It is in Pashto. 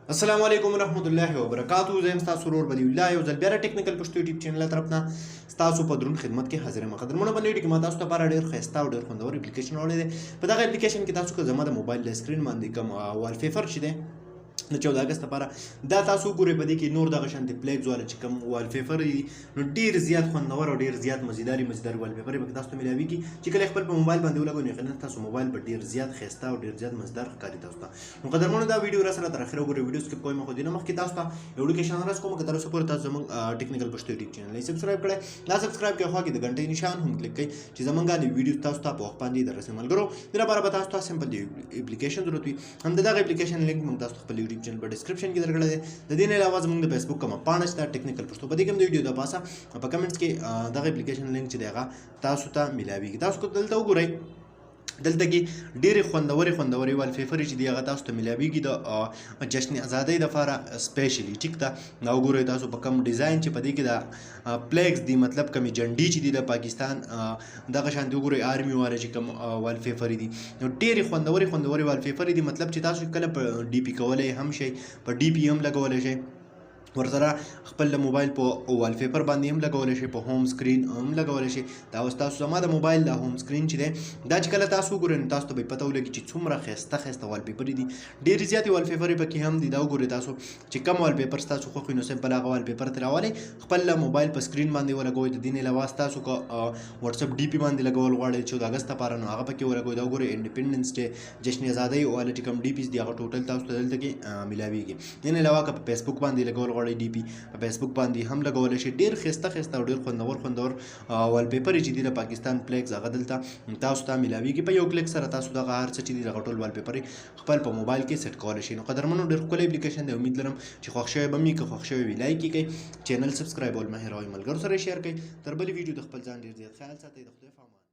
السلام علیکم ورحمت الله وبرکاتہ. زه یم ستاسو ورور ولی الله یو ځل بیا ټیکنیکل پښتو یوټیوب چینل طرف نه ستاسو په درون خدمت کې حاضر یم. قدرمنو باندې ویډیو کې ما تاسو ته لپاره ډېر ښایسته او ډېر خوندور اپلیکیشن راوړی دی. په دغه اپلیکیشن کې تاسو که زما د موبایل د سکرین باندې کوم والپیپر چې دی د 14 اګست لپاره دا تاسو ګورئ. په دې کې نور دغه شانتې پلیکس والا چې کوم والپیپر دي نو ډېر زیات خوندور او ډېر زیات مزیدار والپیپر به تاسو ته ملاویږي چې کله خپل په موبایل باندې ولګوئ نو یقینا تاسو موبایل به ډېر زیات ښایسته او ډېر زیات مزیدار ښکاري تاسو ته. نو قدرمنو دا ویډیو را سره تر اخره وګورئ. ویډیو سکپ کوئ مخکې نه مخکې تاسو ته یو اپلیکیشن راز کوم که تر اوسه پورې تاسو زموږ ټیکنیکل پښتو یوټیوب چینل سبسکرایب کړئ. دا سبسکرایب کې خوا کې د غنټۍ نشان هم کلیک کړئ چې زموږ د ویډیو تاسو ته په وخت باندې دررسي. ملګرو د لپاره به تاسو ته سمپل دی اپلیکیشن ضرورت وي. هم دغه اپلیکیشن لینک موږ تاسو خپل یوټیوب چینل په ډسکرپشن کې درکړی دی. د دې نه علاوه زموږ د فیسبوک کومه پاڼه شته ټیکنیکل پښتو، په دې کې هم د ویډیو د پاسه په کمنټس کې دغه اپلیکیشن لینک چې دی هغه تاسو ته ملاویږي. تاسو کو دلته وګورئ، دلته کې ډېرې خوندورې والپیپرې چې دي هغه تاسو ته ملاویږي د جشن ازادۍ دپاره سپیشلی. ټیک ده، دا وګورئ تاسو په کوم ډیزاین چې په دې کې د پلیکس دي، مطلب کمې جنډې چې دي د پاکستان دغه شانتې وګورئ آرمي والا چې کوم والپیپرې دي نو ډېرې خوندورې والپیپرې دي. مطلب چې تاسو کله په ډي پي کولی هم شئ، په ډي پي هم لګولی شئ، ورسره خپل د موبایل په والپیپر باندې هم لګولی شئ، په هوم سکرین هم لګولی شئ. دا اوس تاسو زما د موبایل د هوم سکرین چې دی دا چې کله تاسو وګورئ نو تاسو ته به پته ولګي چې څومره ښایسته والپیپرې دي. ډېرې زیاتې والپیپرې پکې هم دي. دا وګورئ تاسو چې کوم والپیپر ستاسو خوښ وي نو سمپل هغه والپیپر ترې راولئ، خپل موبایل په سکرین باندې ولګوئ. د دې نه علاوه ستاسو که وټساپ ډي پي باندې لګول غواړئ 14 اګست لپاره نو هغه پکې ولګوئ. دا وګورئ انډیپنډنس ډے، جشن ازادۍ والا چې کوم ډي پیز دي هغه ټوټل تاسو ته دلته کې ملاویږي. دې نه علاوه که په فیسبوک باندې لګول غواړئ ډي پي فیسبوک باندې هم لګولی شي. ډېر ښایسته او ډېر خوندور والپیپر چې دي د پاکستان پلیکس هغه دلته تاسو ته ملاویږي. په یو کلیک سره تاسو دغه هر څه چې دي دغه ټول والپیپر خپل په موبایل کې سیټ کولی شئ. نو قدرمنو ډېر ښکلی اپلیکیشن دی. امید لرم چې خوښ شوی به مې، که خوښ شوی وي لایک یې کړئ، چینل سبسکرایبول مه هېروئ، ملګرو سره یې شیر کړئ. تر بلې ویډیو د خپل ځان ډېر زیات خیال ساتئ. د خدای په امان.